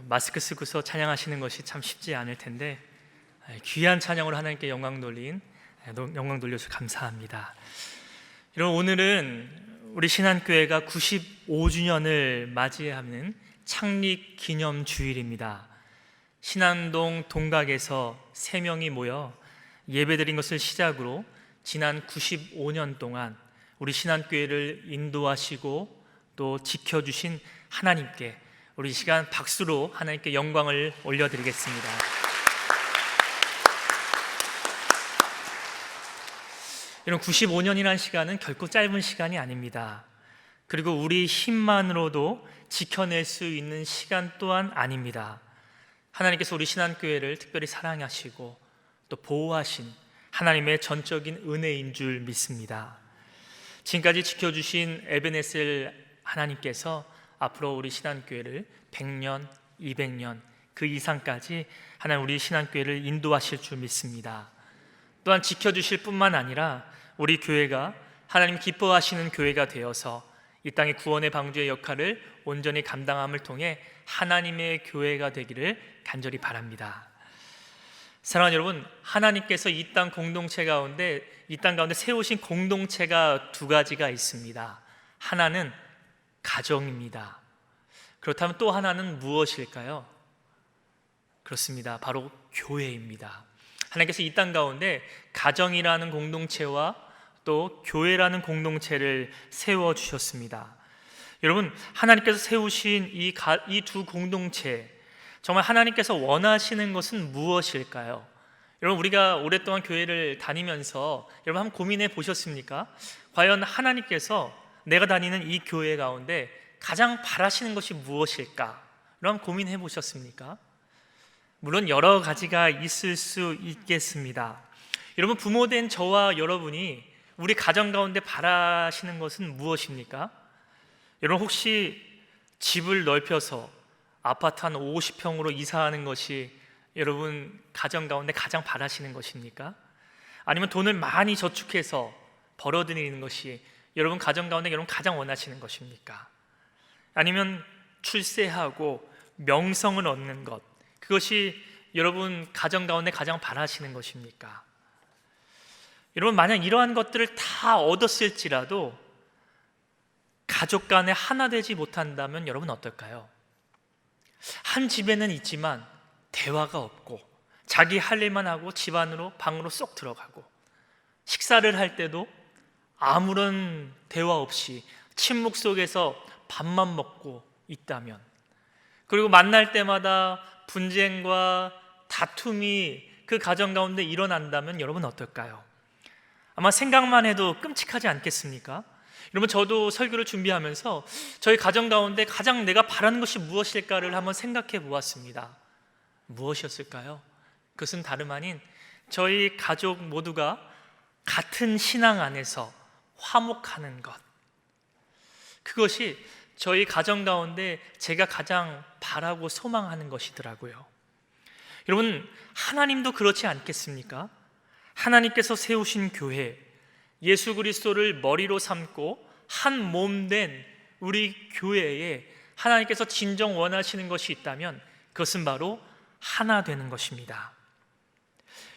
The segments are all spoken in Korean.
마스크 쓰고서 찬양하시는 것이 참 쉽지 않을 텐데 귀한 찬양으로 하나님께 영광 돌려서 감사합니다. 여러분, 오늘은 우리 신한교회가 95주년을 맞이하는 창립 기념 주일입니다. 신안동 동각에서 3명이 모여 예배드린 것을 시작으로 지난 95년 동안 우리 신한교회를 인도하시고 또 지켜주신 하나님께 우리 이 시간 박수로 하나님께 영광을 올려드리겠습니다. 이런 95년이라는 시간은 결코 짧은 시간이 아닙니다. 그리고 우리 힘만으로도 지켜낼 수 있는 시간 또한 아닙니다. 하나님께서 우리 신한교회를 특별히 사랑하시고 또 보호하신 하나님의 전적인 은혜인 줄 믿습니다. 지금까지 지켜주신 에베네셀 하나님께서 앞으로 우리 신한교회를 100년, 200년 그 이상까지 하나님 우리 신한교회를 인도하실 줄 믿습니다. 또한 지켜주실 뿐만 아니라 우리 교회가 하나님 기뻐하시는 교회가 되어서 이 땅의 구원의 방주의 역할을 온전히 감당함을 통해 하나님의 교회가 되기를 간절히 바랍니다. 사랑하는 여러분, 하나님께서 이 땅 가운데 세우신 공동체가 2가지가 있습니다. 하나는 가정입니다. 그렇다면 또 하나는 무엇일까요? 그렇습니다. 바로 교회입니다. 하나님께서 이 땅 가운데 가정이라는 공동체와 또 교회라는 공동체를 세워주셨습니다. 여러분, 하나님께서 세우신 이 두 공동체, 정말 하나님께서 원하시는 것은 무엇일까요? 여러분, 우리가 오랫동안 교회를 다니면서 여러분 한번 고민해 보셨습니까? 과연 하나님께서 내가 다니는 이 교회 가운데 가장 바라시는 것이 무엇일까? 여러분 고민해 보셨습니까? 물론 여러 가지가 있을 수 있겠습니다. 여러분, 부모된 저와 여러분이 우리 가정 가운데 바라시는 것은 무엇입니까? 여러분, 혹시 집을 넓혀서 아파트 한 50평으로 이사하는 것이 여러분 가정 가운데 가장 바라시는 것입니까? 아니면 돈을 많이 저축해서 벌어들이는 것이 여러분 가정 가운데 여러분 가장 원하시는 것입니까? 아니면 출세하고 명성을 얻는 것, 그것이 여러분 가정 가운데 가장 바라시는 것입니까? 여러분, 만약 이러한 것들을 다 얻었을지라도 가족 간에 하나 되지 못한다면 여러분 어떨까요? 한 집에는 있지만 대화가 없고 자기 할 일만 하고 집 안으로 방으로 쏙 들어가고 식사를 할 때도 아무런 대화 없이 침묵 속에서 밥만 먹고 있다면, 그리고 만날 때마다 분쟁과 다툼이 그 가정 가운데 일어난다면 여러분 어떨까요? 아마 생각만 해도 끔찍하지 않겠습니까? 여러분, 저도 설교를 준비하면서 저희 가정 가운데 가장 내가 바라는 것이 무엇일까를 한번 생각해 보았습니다. 무엇이었을까요? 그것은 다름 아닌 저희 가족 모두가 같은 신앙 안에서 화목하는 것, 그것이 저희 가정 가운데 제가 가장 바라고 소망하는 것이더라고요. 여러분, 하나님도 그렇지 않겠습니까? 하나님께서 세우신 교회, 예수 그리스도를 머리로 삼고 한 몸 된 우리 교회에 하나님께서 진정 원하시는 것이 있다면 그것은 바로 하나 되는 것입니다.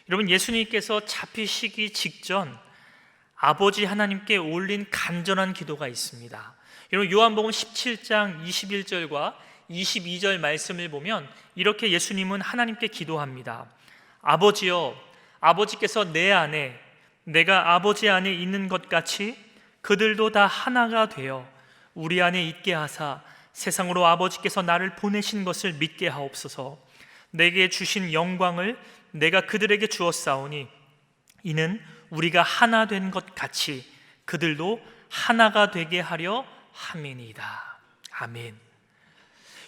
여러분, 예수님께서 잡히시기 직전 아버지 하나님께 올린 간절한 기도가 있습니다. 여러분, 요한복음 17장 21절과 22절 말씀을 보면 이렇게 예수님은 하나님께 기도합니다. 아버지여, 아버지께서 내 안에 내가 아버지 안에 있는 것 같이 그들도 다 하나가 되어 우리 안에 있게 하사 세상으로 아버지께서 나를 보내신 것을 믿게 하옵소서. 내게 주신 영광을 내가 그들에게 주었사오니 이는 우리가 하나 된 것 같이 그들도 하나가 되게 하려 함이니이다. 아멘.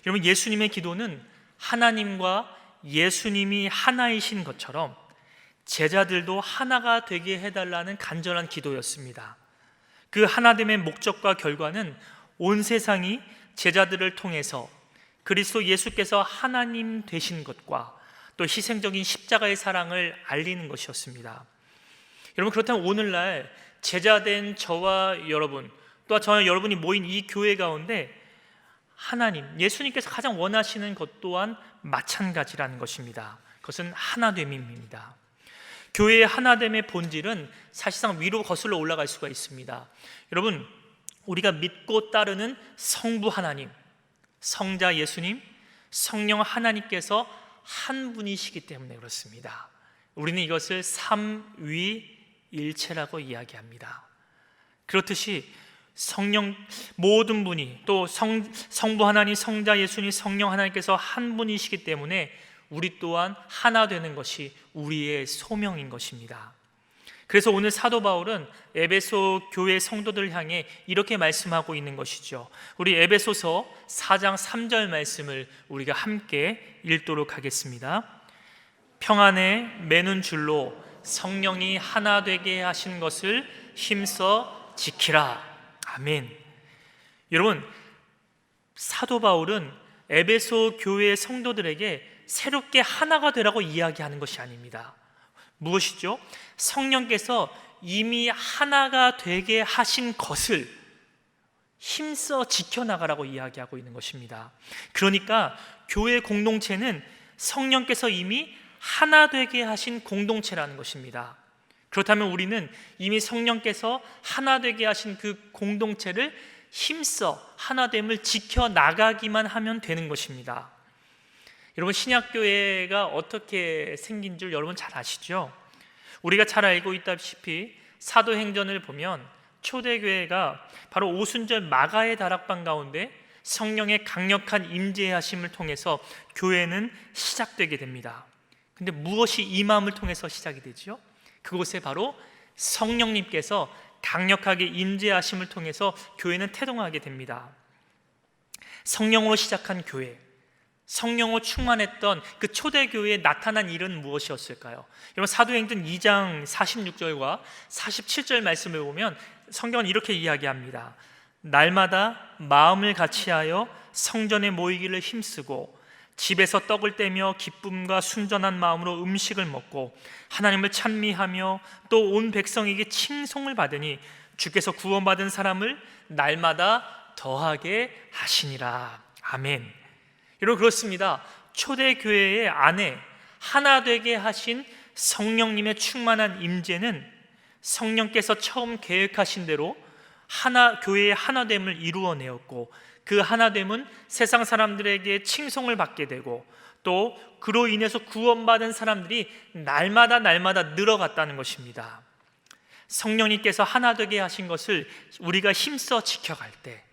여러분, 예수님의 기도는 하나님과 예수님이 하나이신 것처럼 제자들도 하나가 되게 해달라는 간절한 기도였습니다. 그 하나됨의 목적과 결과는 온 세상이 제자들을 통해서 그리스도 예수께서 하나님 되신 것과 또 희생적인 십자가의 사랑을 알리는 것이었습니다. 여러분, 그렇다면 오늘날 제자된 저와 여러분, 또한 저와 여러분이 모인 이 교회 가운데 하나님, 예수님께서 가장 원하시는 것 또한 마찬가지라는 것입니다. 그것은 하나됨입니다. 교회의 하나됨의 본질은 사실상 위로 거슬러 올라갈 수가 있습니다. 여러분, 우리가 믿고 따르는 성부 하나님, 성자 예수님, 성령 하나님께서 한 분이시기 때문에 그렇습니다. 우리는 이것을 삼위일체라고 이야기합니다. 그렇듯이 성령 모든 분이, 또 성부 하나님, 성자 예수님, 성령 하나님께서 한 분이시기 때문에 우리 또한 하나 되는 것이 우리의 소명인 것입니다. 그래서 오늘 사도 바울은 에베소 교회 성도들을 향해 이렇게 말씀하고 있는 것이죠. 우리 에베소서 4장 3절 말씀을 우리가 함께 읽도록 하겠습니다. 평안에 매는 줄로 성령이 하나 되게 하신 것을 힘써 지키라. 아멘. 여러분, 사도 바울은 에베소 교회의 성도들에게 새롭게 하나가 되라고 이야기하는 것이 아닙니다. 무엇이죠? 성령께서 이미 하나가 되게 하신 것을 힘써 지켜나가라고 이야기하고 있는 것입니다. 그러니까 교회 공동체는 성령께서 이미 하나 되게 하신 공동체라는 것입니다. 그렇다면 우리는 이미 성령께서 하나 되게 하신 그 공동체를 힘써 하나됨을 지켜나가기만 하면 되는 것입니다. 여러분, 신약교회가 어떻게 생긴 줄 여러분 잘 아시죠? 우리가 잘 알고 있다시피 사도행전을 보면 초대교회가 바로 오순절 마가의 다락방 가운데 성령의 강력한 임재하심을 통해서 교회는 시작되게 됩니다. 근데 무엇이 임함을 통해서 시작이 되죠? 그곳에 바로 성령님께서 강력하게 임재하심을 통해서 교회는 태동하게 됩니다. 성령으로 시작한 교회, 성령으로 충만했던 그 초대교회에 나타난 일은 무엇이었을까요? 여러분, 사도행전 2장 46절과 47절 말씀을 보면 성경은 이렇게 이야기합니다. 날마다 마음을 같이하여 성전에 모이기를 힘쓰고 집에서 떡을 떼며 기쁨과 순전한 마음으로 음식을 먹고 하나님을 찬미하며 또 온 백성에게 칭송을 받으니 주께서 구원받은 사람을 날마다 더하게 하시니라. 아멘. 여러분, 그렇습니다. 초대교회의 안에 하나 되게 하신 성령님의 충만한 임재는 성령께서 처음 계획하신 대로 교회의 하나됨을 이루어내었고, 그 하나됨은 세상 사람들에게 칭송을 받게 되고 또 그로 인해서 구원받은 사람들이 날마다 늘어갔다는 것입니다. 성령님께서 하나 되게 하신 것을 우리가 힘써 지켜갈 때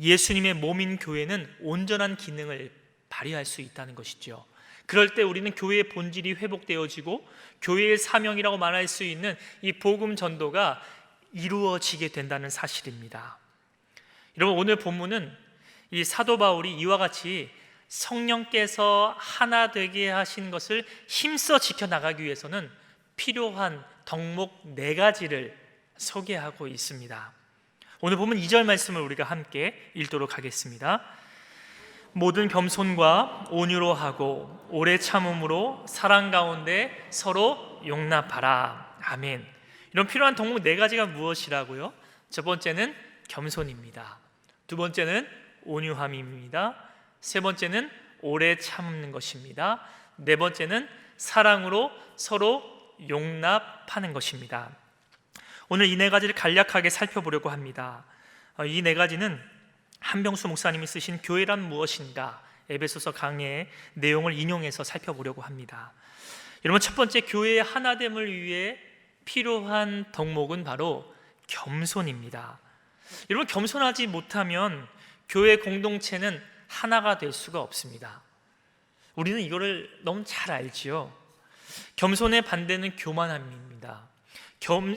예수님의 몸인 교회는 온전한 기능을 발휘할 수 있다는 것이죠. 그럴 때 우리는 교회의 본질이 회복되어지고 교회의 사명이라고 말할 수 있는 이 복음 전도가 이루어지게 된다는 사실입니다. 여러분, 오늘 본문은 이 사도 바울이 이와 같이 성령께서 하나 되게 하신 것을 힘써 지켜나가기 위해서는 필요한 덕목 4가지를 소개하고 있습니다. 오늘 보면 2절 말씀을 우리가 함께 읽도록 하겠습니다. 모든 겸손과 온유로 하고 오래 참음으로 사랑 가운데 서로 용납하라. 아멘. 이런 필요한 덕목 4가지가 무엇이라고요? 첫 번째는 겸손입니다. 두 번째는 온유함입니다. 세 번째는 오래 참는 것입니다. 네 번째는 사랑으로 서로 용납하는 것입니다. 오늘 이 4가지를 간략하게 살펴보려고 합니다. 이 4가지는 한병수 목사님이 쓰신 교회란 무엇인가 에베소서 강해의 내용을 인용해서 살펴보려고 합니다. 여러분, 첫 번째 교회의 하나됨을 위해 필요한 덕목은 바로 겸손입니다. 여러분, 겸손하지 못하면 교회 공동체는 하나가 될 수가 없습니다. 우리는 이거를 너무 잘 알지요. 겸손의 반대는 교만함입니다.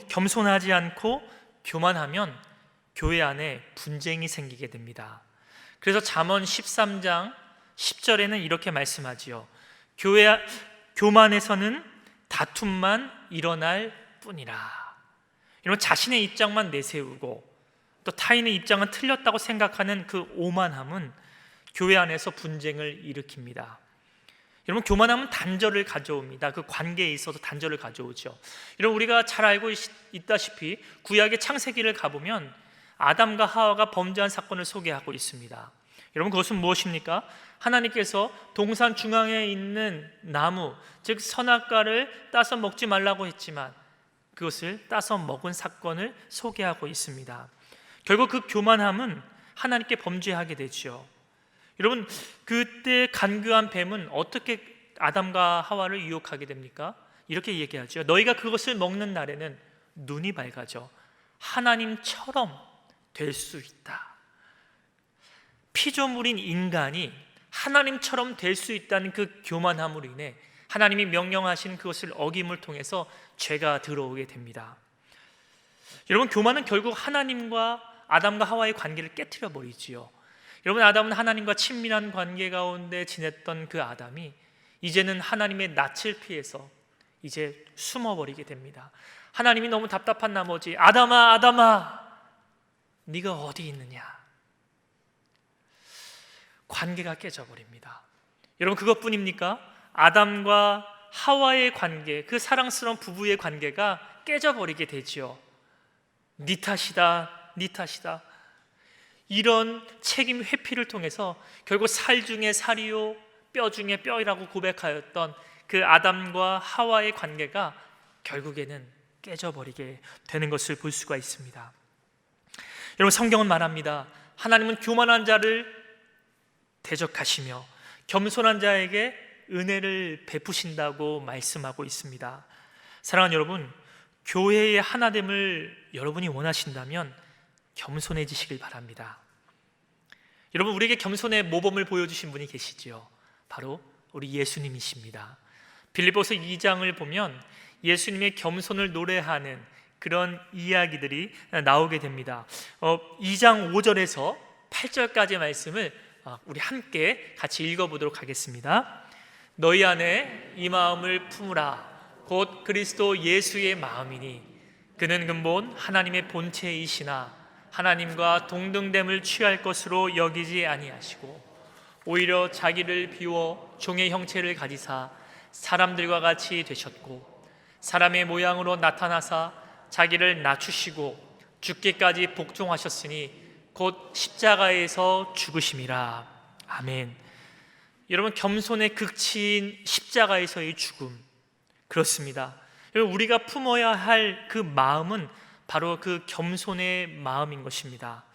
겸손하지 않고 교만하면 교회 안에 분쟁이 생기게 됩니다. 그래서 잠언 13장 10절에는 이렇게 말씀하지요. 교만에서는 다툼만 일어날 뿐이라. 이런 자신의 입장만 내세우고 또 타인의 입장은 틀렸다고 생각하는 그 오만함은 교회 안에서 분쟁을 일으킵니다. 여러분, 교만함은 단절을 가져옵니다. 그 관계에 있어서 단절을 가져오죠. 여러분, 우리가 잘 알고 있다시피 구약의 창세기를 가보면 아담과 하와가 범죄한 사건을 소개하고 있습니다. 여러분, 그것은 무엇입니까? 하나님께서 동산 중앙에 있는 나무, 즉 선악과를 따서 먹지 말라고 했지만 그것을 따서 먹은 사건을 소개하고 있습니다. 결국 그 교만함은 하나님께 범죄하게 되죠. 여러분, 그때 간교한 뱀은 어떻게 아담과 하와를 유혹하게 됩니까? 이렇게 얘기하죠. 너희가 그것을 먹는 날에는 눈이 밝아져 하나님처럼 될 수 있다. 피조물인 인간이 하나님처럼 될 수 있다는 그 교만함으로 인해 하나님이 명령하신 그것을 어김을 통해서 죄가 들어오게 됩니다. 여러분, 교만은 결국 하나님과 아담과 하와의 관계를 깨트려 버리지요. 여러분, 아담은 하나님과 친밀한 관계 가운데 지냈던 그 아담이 이제는 하나님의 낯을 피해서 이제 숨어버리게 됩니다. 하나님이 너무 답답한 나머지 아담아, 아담아, 네가 어디 있느냐? 관계가 깨져버립니다. 여러분, 그것뿐입니까? 아담과 하와의 관계, 그 사랑스러운 부부의 관계가 깨져버리게 되지요. 네 탓이다, 네 탓이다. 이런 책임 회피를 통해서 결국 살 중에 살이요 뼈 중에 뼈이라고 고백하였던 그 아담과 하와의 관계가 결국에는 깨져버리게 되는 것을 볼 수가 있습니다. 여러분, 성경은 말합니다. 하나님은 교만한 자를 대적하시며 겸손한 자에게 은혜를 베푸신다고 말씀하고 있습니다. 사랑하는 여러분, 교회의 하나됨을 여러분이 원하신다면 겸손해지시길 바랍니다. 여러분, 우리에게 겸손의 모범을 보여주신 분이 계시지요. 바로 우리 예수님이십니다. 빌립보서 2장을 보면 예수님의 겸손을 노래하는 그런 이야기들이 나오게 됩니다. 2장 5절에서 8절까지의 말씀을 우리 함께 같이 읽어보도록 하겠습니다. 너희 안에 이 마음을 품으라. 곧 그리스도 예수의 마음이니 그는 근본 하나님의 본체이시나 하나님과 동등됨을 취할 것으로 여기지 아니하시고 오히려 자기를 비워 종의 형체를 가지사 사람들과 같이 되셨고 사람의 모양으로 나타나사 자기를 낮추시고 죽기까지 복종하셨으니 곧 십자가에서 죽으심이라. 아멘. 여러분, 겸손의 극치인 십자가에서의 죽음, 그렇습니다. 여러분, 우리가 품어야 할 그 마음은 바로 그 겸손의 마음인 것입니다.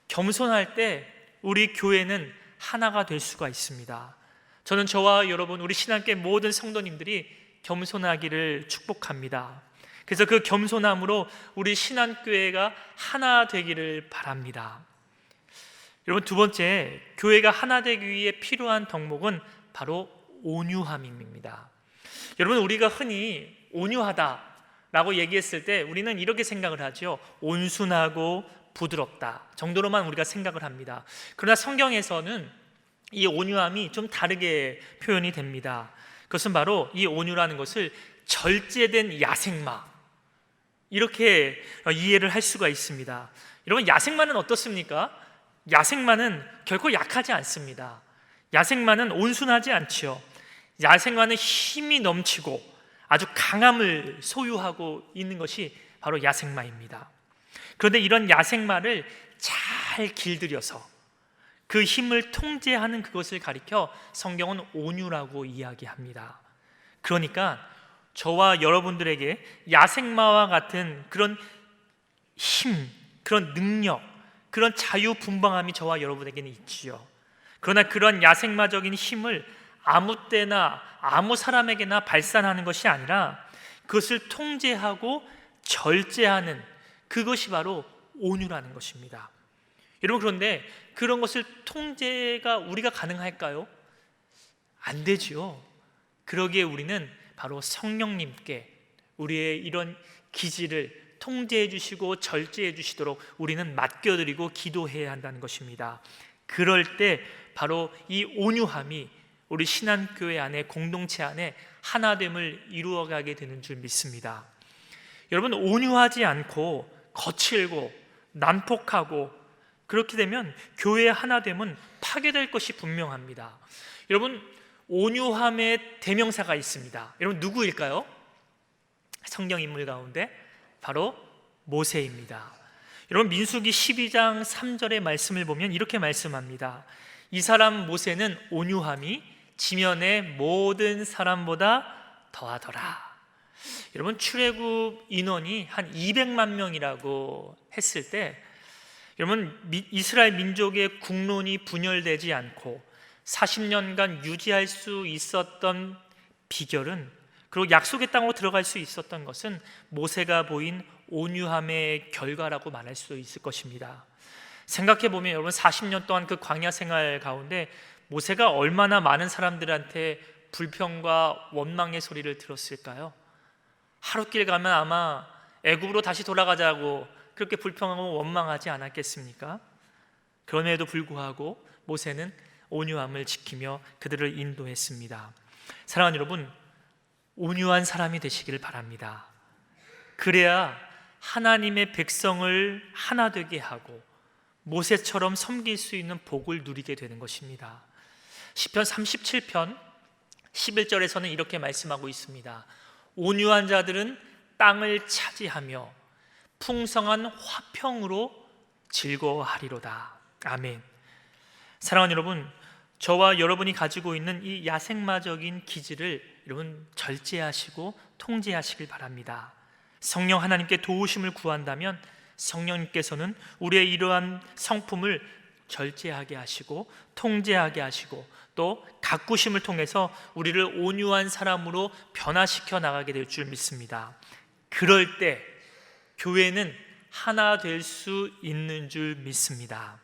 겸손할 때 우리 교회는 하나가 될 수가 있습니다. 저는 저와 여러분, 우리 신앙계 모든 성도님들이 겸손하기를 축복합니다. 그래서 그 겸손함으로 우리 신앙교회가 하나 되기를 바랍니다. 여러분, 두 번째, 교회가 하나 되기 위해 필요한 덕목은 바로 온유함입니다. 여러분, 우리가 흔히 온유하다라고 얘기했을 때 우리는 이렇게 생각을 하죠. 온순하고 부드럽다 정도로만 우리가 생각을 합니다. 그러나 성경에서는 이 온유함이 좀 다르게 표현이 됩니다. 그것은 바로 이 온유라는 것을 절제된 야생마, 이렇게 이해를 할 수가 있습니다. 여러분, 야생마는 어떻습니까? 야생마는 결코 약하지 않습니다. 야생마는 온순하지 않지요. 야생마는 힘이 넘치고 아주 강함을 소유하고 있는 것이 바로 야생마입니다. 그런데 이런 야생마를 잘 길들여서 그 힘을 통제하는 그것을 가리켜 성경은 온유라고 이야기합니다. 그러니까 저와 여러분들에게 야생마와 같은 그런 힘, 그런 능력, 그런 자유분방함이 저와 여러분에게는 있지요. 그러나 그런 야생마적인 힘을 아무 때나 아무 사람에게나 발산하는 것이 아니라 그것을 통제하고 절제하는 그것이 바로 온유라는 것입니다. 여러분, 그런데 그런 것을 통제가 우리가 가능할까요? 안 되지요. 그러기에 우리는 바로 성령님께 우리의 이런 기질을 통제해 주시고 절제해 주시도록 우리는 맡겨드리고 기도해야 한다는 것입니다. 그럴 때 바로 이 온유함이 우리 신앙교회 안에, 공동체 안에 하나됨을 이루어가게 되는 줄 믿습니다. 여러분, 온유하지 않고 거칠고 난폭하고 그렇게 되면 교회의 하나됨은 파괴될 것이 분명합니다. 여러분, 온유함의 대명사가 있습니다. 여러분, 누구일까요? 성경 인물 가운데 바로 모세입니다. 여러분, 민수기 12장 3절의 말씀을 보면 이렇게 말씀합니다. 이 사람 모세는 온유함이 지면의 모든 사람보다 더하더라. 여러분, 출애굽 인원이 한 200만 명이라고 했을 때, 여러분, 이스라엘 민족의 국론이 분열되지 않고 40년간 유지할 수 있었던 비결은, 그리고 약속의 땅으로 들어갈 수 있었던 것은 모세가 보인 온유함의 결과라고 말할 수 있을 것입니다. 생각해 보면 여러분, 40년 동안 그 광야 생활 가운데 모세가 얼마나 많은 사람들한테 불평과 원망의 소리를 들었을까요? 하루길 가면 아마 애굽으로 다시 돌아가자고 그렇게 불평하고 원망하지 않았겠습니까? 그럼에도 불구하고 모세는 온유함을 지키며 그들을 인도했습니다. 사랑하는 여러분, 온유한 사람이 되시기를 바랍니다. 그래야 하나님의 백성을 하나 되게 하고 모세처럼 섬길 수 있는 복을 누리게 되는 것입니다. 시편 37편 11절에서는 이렇게 말씀하고 있습니다. 온유한 자들은 땅을 차지하며 풍성한 화평으로 즐거워하리로다. 아멘. 사랑하는 여러분, 저와 여러분이 가지고 있는 이 야생마적인 기질을 여러분 절제하시고 통제하시길 바랍니다. 성령 하나님께 도우심을 구한다면 성령님께서는 우리의 이러한 성품을 절제하게 하시고 통제하게 하시고 또 가꾸심을 통해서 우리를 온유한 사람으로 변화시켜 나가게 될 줄 믿습니다. 그럴 때 교회는 하나 될 수 있는 줄 믿습니다.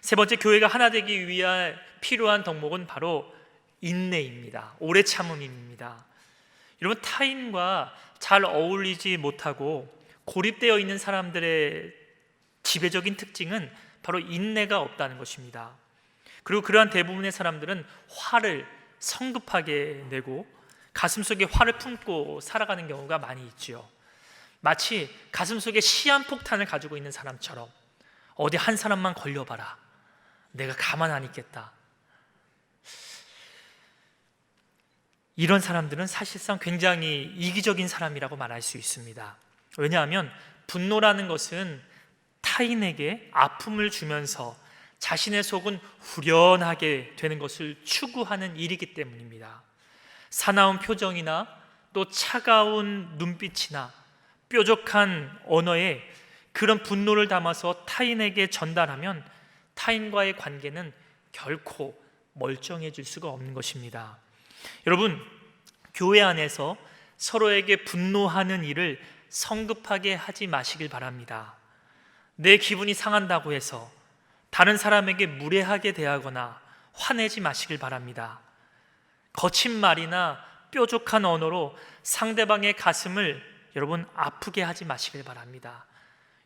세 번째, 교회가 하나 되기 위해 필요한 덕목은 바로 인내입니다. 오래 참음입니다. 여러분, 타인과 잘 어울리지 못하고 고립되어 있는 사람들의 지배적인 특징은 바로 인내가 없다는 것입니다. 그리고 그러한 대부분의 사람들은 화를 성급하게 내고 가슴속에 화를 품고 살아가는 경우가 많이 있지요. 마치 가슴속에 시한폭탄을 가지고 있는 사람처럼 어디 한 사람만 걸려봐라, 내가 가만 안 있겠다. 이런 사람들은 사실상 굉장히 이기적인 사람이라고 말할 수 있습니다. 왜냐하면 분노라는 것은 타인에게 아픔을 주면서 자신의 속은 후련하게 되는 것을 추구하는 일이기 때문입니다. 사나운 표정이나 또 차가운 눈빛이나 뾰족한 언어에 그런 분노를 담아서 타인에게 전달하면 타인과의 관계는 결코 멀쩡해질 수가 없는 것입니다. 여러분, 교회 안에서 서로에게 분노하는 일을 성급하게 하지 마시길 바랍니다. 내 기분이 상한다고 해서 다른 사람에게 무례하게 대하거나 화내지 마시길 바랍니다. 거친 말이나 뾰족한 언어로 상대방의 가슴을 여러분 아프게 하지 마시길 바랍니다.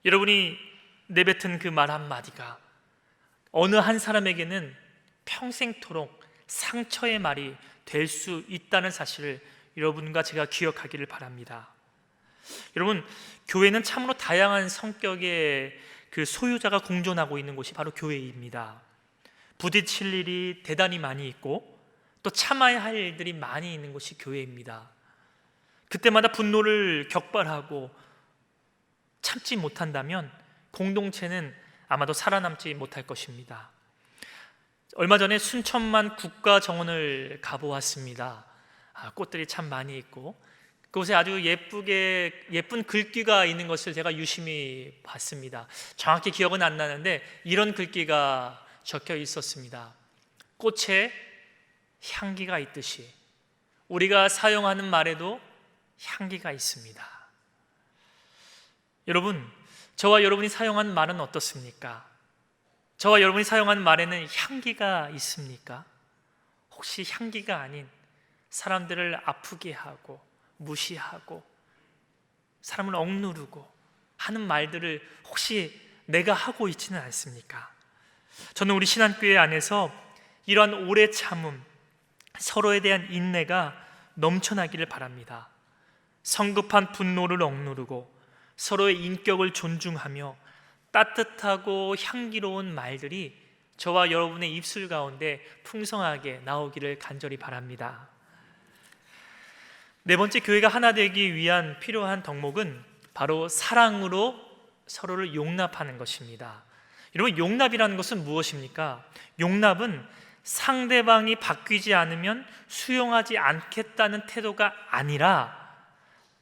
여러분이 내뱉은 그 말 한마디가 어느 한 사람에게는 평생토록 상처의 말이 될 수 있다는 사실을 여러분과 제가 기억하기를 바랍니다. 여러분, 교회는 참으로 다양한 성격의 그 소유자가 공존하고 있는 곳이 바로 교회입니다. 부딪힐 일이 대단히 많이 있고 또 참아야 할 일들이 많이 있는 곳이 교회입니다. 그때마다 분노를 격발하고 참지 못한다면 공동체는 아마도 살아남지 못할 것입니다. 얼마 전에 순천만 국가정원을 가보았습니다. 꽃들이 참 많이 있고 그곳에 아주 예쁜 글귀가 있는 것을 제가 유심히 봤습니다. 정확히 기억은 안 나는데 이런 글귀가 적혀 있었습니다. 꽃에 향기가 있듯이 우리가 사용하는 말에도 향기가 있습니다. 여러분, 저와 여러분이 사용하는 말은 어떻습니까? 저와 여러분이 사용하는 말에는 향기가 있습니까? 혹시 향기가 아닌 사람들을 아프게 하고 무시하고 사람을 억누르고 하는 말들을 혹시 내가 하고 있지는 않습니까? 저는 우리 신한교회 안에서 이러한 오래 참음, 서로에 대한 인내가 넘쳐나기를 바랍니다. 성급한 분노를 억누르고 서로의 인격을 존중하며 따뜻하고 향기로운 말들이 저와 여러분의 입술 가운데 풍성하게 나오기를 간절히 바랍니다. 네 번째, 교회가 하나 되기 위한 필요한 덕목은 바로 사랑으로 서로를 용납하는 것입니다. 여러분, 용납이라는 것은 무엇입니까? 용납은 상대방이 바뀌지 않으면 수용하지 않겠다는 태도가 아니라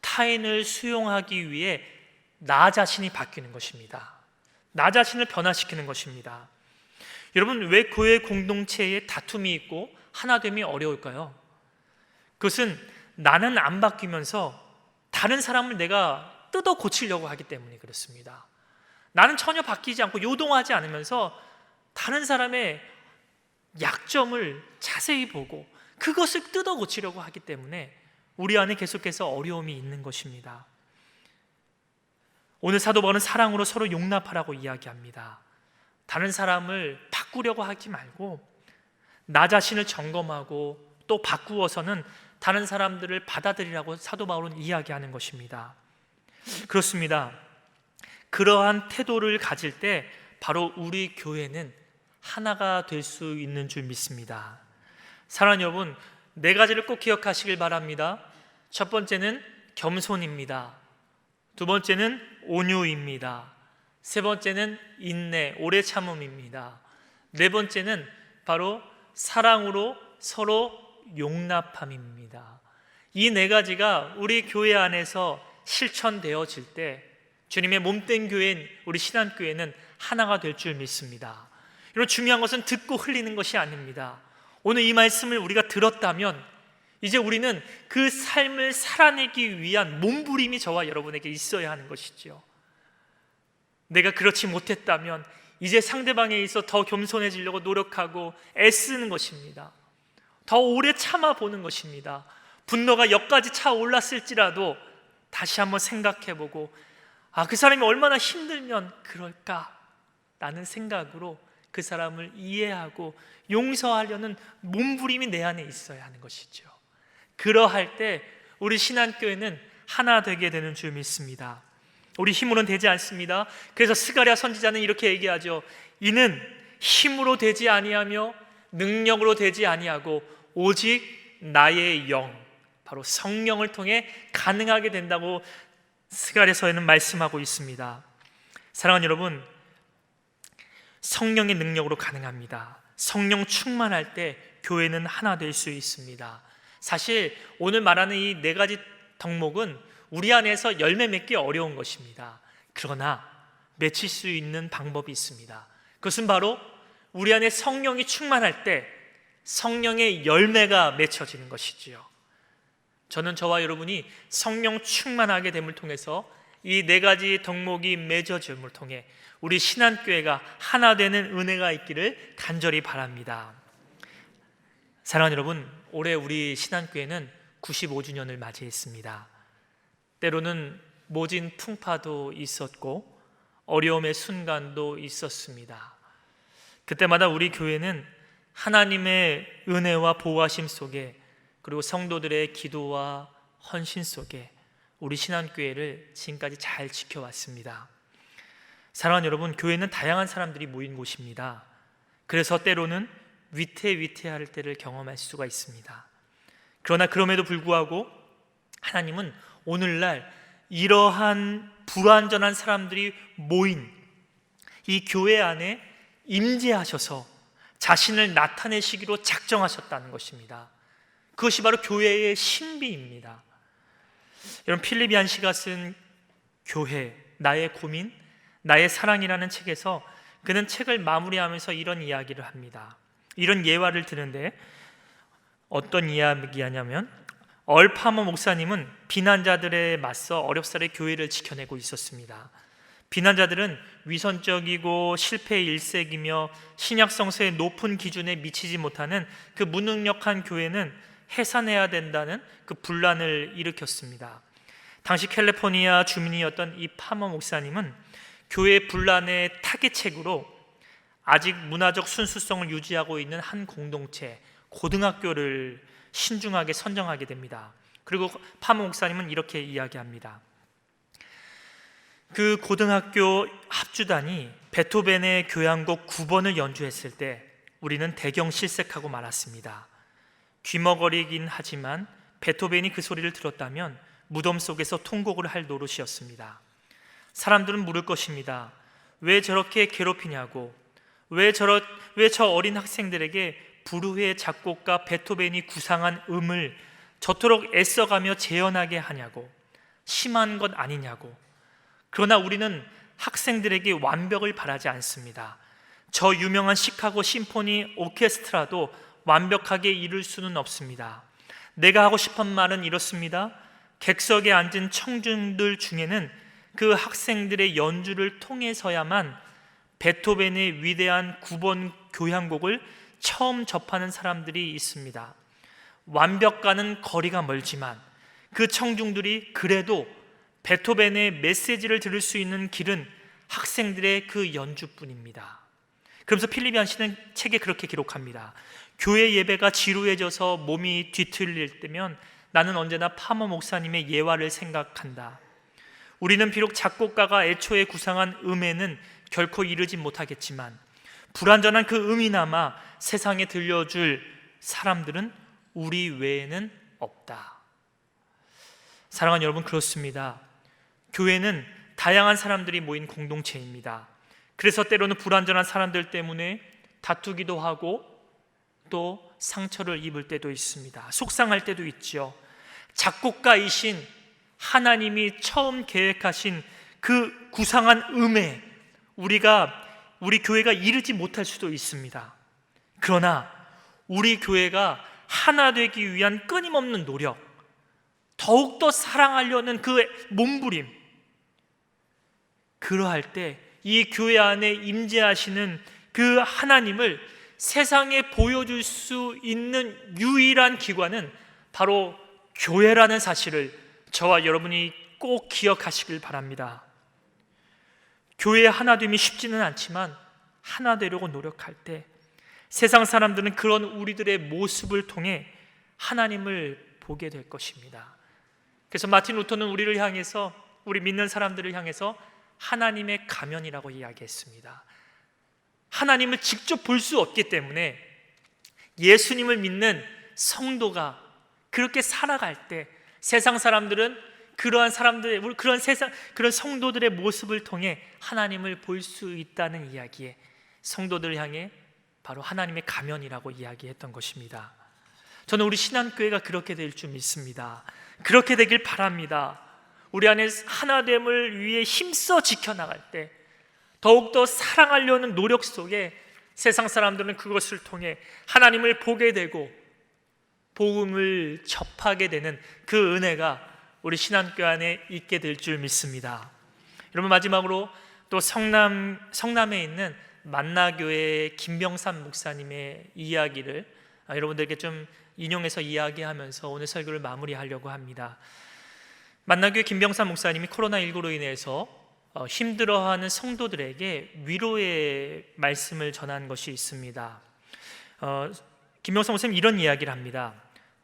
타인을 수용하기 위해 나 자신이 바뀌는 것입니다. 나 자신을 변화시키는 것입니다. 여러분, 왜 교회 공동체에 다툼이 있고 하나됨이 어려울까요? 그것은 나는 안 바뀌면서 다른 사람을 내가 뜯어 고치려고 하기 때문에 그렇습니다. 나는 전혀 바뀌지 않고 요동하지 않으면서 다른 사람의 약점을 자세히 보고 그것을 뜯어 고치려고 하기 때문에 우리 안에 계속해서 어려움이 있는 것입니다. 오늘 사도 바울은 사랑으로 서로 용납하라고 이야기합니다. 다른 사람을 바꾸려고 하지 말고 나 자신을 점검하고 또 바꾸어서는 다른 사람들을 받아들이라고 사도 바울은 이야기하는 것입니다. 그렇습니다. 그러한 태도를 가질 때 바로 우리 교회는 하나가 될 수 있는 줄 믿습니다. 사랑하는 여러분, 네 가지를 꼭 기억하시길 바랍니다. 첫 번째는 겸손입니다. 두 번째는 온유입니다. 세 번째는 인내, 오래 참음입니다. 네 번째는 바로 사랑으로 서로 용납함입니다. 이 네 가지가 우리 교회 안에서 실천되어질 때 주님의 몸된 교회인 우리 신한교회는 하나가 될 줄 믿습니다. 여러분, 중요한 것은 듣고 흘리는 것이 아닙니다. 오늘 이 말씀을 우리가 들었다면 이제 우리는 그 삶을 살아내기 위한 몸부림이 저와 여러분에게 있어야 하는 것이죠. 내가 그렇지 못했다면 이제 상대방에 있어 더 겸손해지려고 노력하고 애쓰는 것입니다. 더 오래 참아보는 것입니다. 분노가 역까지 차올랐을지라도 다시 한번 생각해보고 그 사람이 얼마나 힘들면 그럴까? 라는 생각으로 그 사람을 이해하고 용서하려는 몸부림이 내 안에 있어야 하는 것이죠. 그러할 때 우리 신한교회는 하나 되게 되는 줄 믿습니다. 우리 힘으로는 되지 않습니다. 그래서 스가랴 선지자는 이렇게 얘기하죠. 이는 힘으로 되지 아니하며 능력으로 되지 아니하고 오직 나의 영, 바로 성령을 통해 가능하게 된다고 스가랴서에는 말씀하고 있습니다. 사랑하는 여러분, 성령의 능력으로 가능합니다. 성령 충만할 때 교회는 하나 될 수 있습니다. 사실 오늘 말하는 이 네 가지 덕목은 우리 안에서 열매 맺기 어려운 것입니다. 그러나 맺힐 수 있는 방법이 있습니다. 그것은 바로 우리 안에 성령이 충만할 때 성령의 열매가 맺혀지는 것이지요. 저는 저와 여러분이 성령 충만하게 됨을 통해서 이 네 가지 덕목이 맺어짐을 통해 우리 신한교회가 하나 되는 은혜가 있기를 간절히 바랍니다. 사랑하는 여러분, 올해 우리 신한교회는 95주년을 맞이했습니다. 때로는 모진 풍파도 있었고 어려움의 순간도 있었습니다. 그때마다 우리 교회는 하나님의 은혜와 보호하심 속에 그리고 성도들의 기도와 헌신 속에 우리 신한교회를 지금까지 잘 지켜왔습니다. 사랑하는 여러분, 교회는 다양한 사람들이 모인 곳입니다. 그래서 때로는 위태위태할 때를 경험할 수가 있습니다. 그러나 그럼에도 불구하고 하나님은 오늘날 이러한 불완전한 사람들이 모인 이 교회 안에 임재하셔서 자신을 나타내시기로 작정하셨다는 것입니다. 그것이 바로 교회의 신비입니다. 여러분, 필립 얀시가 쓴 교회, 나의 고민, 나의 사랑이라는 책에서 그는 책을 마무리하면서 이런 이야기를 합니다. 이런 예화를 드는데 어떤 이야기하냐면 얼파머 목사님은 비난자들에 맞서 어렵사리 교회를 지켜내고 있었습니다. 비난자들은 위선적이고 실패의 일색이며 신약 성서의 높은 기준에 미치지 못하는 그 무능력한 교회는 해산해야 된다는 그 분란을 일으켰습니다. 당시 캘리포니아 주민이었던 이 파머 목사님은 교회 분란의 타개책으로 아직 문화적 순수성을 유지하고 있는 한 공동체, 고등학교를 신중하게 선정하게 됩니다. 그리고 파머 목사님은 이렇게 이야기합니다. 그 고등학교 합주단이 베토벤의 교향곡 9번을 연주했을 때 우리는 대경 실색하고 말았습니다. 귀머거리긴 하지만 베토벤이 그 소리를 들었다면 무덤 속에서 통곡을 할 노릇이었습니다. 사람들은 물을 것입니다. 왜 저렇게 괴롭히냐고, 왜 저 어린 학생들에게 불후의 작곡가 베토벤이 구상한 음을 저토록 애써가며 재현하게 하냐고, 심한 것 아니냐고. 그러나 우리는 학생들에게 완벽을 바라지 않습니다. 저 유명한 시카고 심포니 오케스트라도 완벽하게 이룰 수는 없습니다. 내가 하고 싶은 말은 이렇습니다. 객석에 앉은 청중들 중에는 그 학생들의 연주를 통해서야만 베토벤의 위대한 9번 교향곡을 처음 접하는 사람들이 있습니다. 완벽과는 거리가 멀지만 그 청중들이 그래도 베토벤의 메시지를 들을 수 있는 길은 학생들의 그 연주뿐입니다. 그러면서 필리비안 씨는 책에 그렇게 기록합니다. 교회 예배가 지루해져서 몸이 뒤틀릴 때면 나는 언제나 파머 목사님의 예화를 생각한다. 우리는 비록 작곡가가 애초에 구상한 음에는 결코 이르지 못하겠지만 불완전한 그 음이나마 세상에 들려줄 사람들은 우리 외에는 없다. 사랑하는 여러분, 그렇습니다. 교회는 다양한 사람들이 모인 공동체입니다. 그래서 때로는 불완전한 사람들 때문에 다투기도 하고 또 상처를 입을 때도 있습니다. 속상할 때도 있죠. 작곡가이신 하나님이 처음 계획하신 그 구상한 음에 우리 교회가 이르지 못할 수도 있습니다. 그러나 우리 교회가 하나 되기 위한 끊임없는 노력, 더욱더 사랑하려는 그 몸부림, 그러할 때 이 교회 안에 임재하시는 그 하나님을 세상에 보여줄 수 있는 유일한 기관은 바로 교회라는 사실을 저와 여러분이 꼭 기억하시길 바랍니다. 교회 하나됨이 쉽지는 않지만 하나 되려고 노력할 때 세상 사람들은 그런 우리들의 모습을 통해 하나님을 보게 될 것입니다. 그래서 마틴 루터는 우리를 향해서, 우리 믿는 사람들을 향해서 하나님의 가면이라고 이야기했습니다. 하나님을 직접 볼 수 없기 때문에 예수님을 믿는 성도가 그렇게 살아갈 때 세상 사람들은 그러한 그런 성도들의 모습을 통해 하나님을 볼 수 있다는 이야기에 성도들을 향해 바로 하나님의 가면이라고 이야기했던 것입니다. 저는 우리 신앙교회가 그렇게 될 줄 믿습니다. 그렇게 되길 바랍니다. 우리 안에 하나됨을 위해 힘써 지켜나갈 때 더욱더 사랑하려는 노력 속에 세상 사람들은 그것을 통해 하나님을 보게 되고 복음을 접하게 되는 그 은혜가 우리 신앙교회 안에 있게 될 줄 믿습니다. 여러분, 마지막으로 또 성남에 있는 만나교회의 김병삼 목사님의 이야기를 여러분들께 좀 인용해서 이야기하면서 오늘 설교를 마무리하려고 합니다. 만나교회 김병삼 목사님이 코로나19로 인해서 힘들어하는 성도들에게 위로의 말씀을 전한 것이 있습니다. 김병삼 목사님 이런 이야기를 합니다.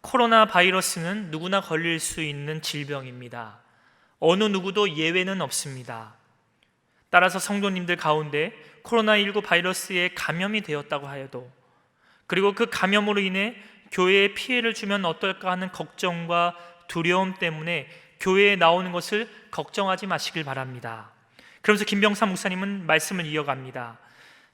코로나 바이러스는 누구나 걸릴 수 있는 질병입니다. 어느 누구도 예외는 없습니다. 따라서 성도님들 가운데 코로나19 바이러스에 감염이 되었다고 하여도, 그리고 그 감염으로 인해 교회에 피해를 주면 어떨까 하는 걱정과 두려움 때문에 교회에 나오는 것을 걱정하지 마시길 바랍니다. 그러면서 김병삼 목사님은 말씀을 이어갑니다.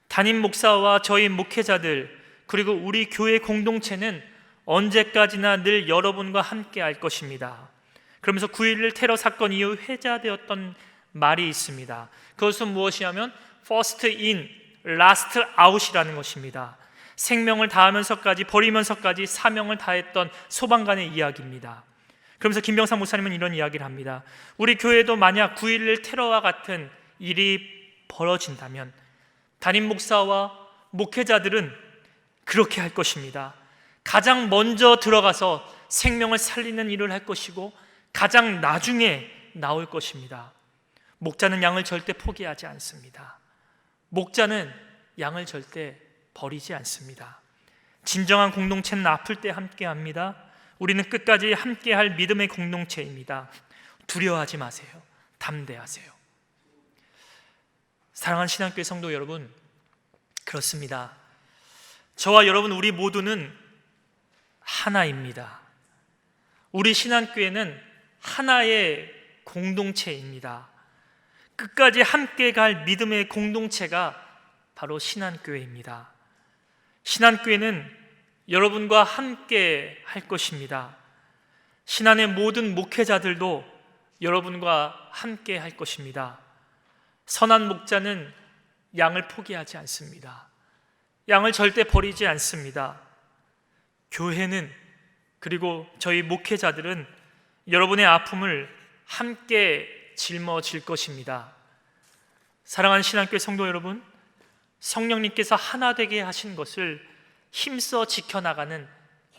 담임 목사와 저희 목회자들 그리고 우리 교회 공동체는 언제까지나 늘 여러분과 함께 할 것입니다. 그러면서 9.11 테러 사건 이후 회자되었던 말이 있습니다. 그것은 무엇이냐면 First in, Last out이라는 것입니다. 생명을 다하면서까지, 버리면서까지 사명을 다했던 소방관의 이야기입니다. 그러면서 김병삼 목사님은 이런 이야기를 합니다. 우리 교회도 만약 9.11 테러와 같은 일이 벌어진다면 담임 목사와 목회자들은 그렇게 할 것입니다. 가장 먼저 들어가서 생명을 살리는 일을 할 것이고 가장 나중에 나올 것입니다. 목자는 양을 절대 포기하지 않습니다. 목자는 양을 절대 버리지 않습니다. 진정한 공동체는 아플 때 함께합니다. 우리는 끝까지 함께할 믿음의 공동체입니다. 두려워하지 마세요. 담대하세요. 사랑하는 신앙교회 성도 여러분, 그렇습니다. 저와 여러분, 우리 모두는 하나입니다. 우리 신앙교회는 하나의 공동체입니다. 끝까지 함께 갈 믿음의 공동체가 바로 신한교회입니다. 신한교회는 여러분과 함께 할 것입니다. 신한의 모든 목회자들도 여러분과 함께 할 것입니다. 선한 목자는 양을 포기하지 않습니다. 양을 절대 버리지 않습니다. 교회는, 그리고 저희 목회자들은 여러분의 아픔을 함께 짊어질 것입니다. 사랑하는 신한교회 성도 여러분, 성령님께서 하나 되게 하신 것을 힘써 지켜나가는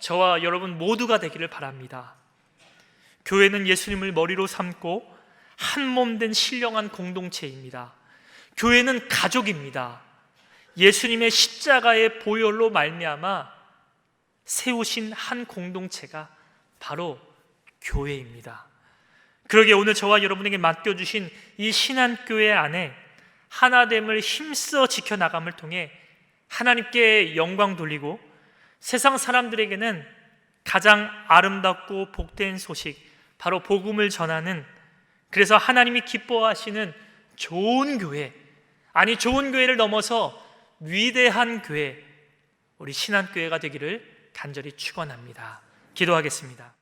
저와 여러분 모두가 되기를 바랍니다. 교회는 예수님을 머리로 삼고 한 몸 된 신령한 공동체입니다. 교회는 가족입니다. 예수님의 십자가의 보혈로 말미암아 세우신 한 공동체가 바로 교회입니다. 그러기에 오늘 저와 여러분에게 맡겨주신 이 신한교회 안에 하나됨을 힘써 지켜나감을 통해 하나님께 영광 돌리고 세상 사람들에게는 가장 아름답고 복된 소식, 바로 복음을 전하는, 그래서 하나님이 기뻐하시는 좋은 교회, 아니 좋은 교회를 넘어서 위대한 교회, 우리 신한교회가 되기를 간절히 축원합니다. 기도하겠습니다.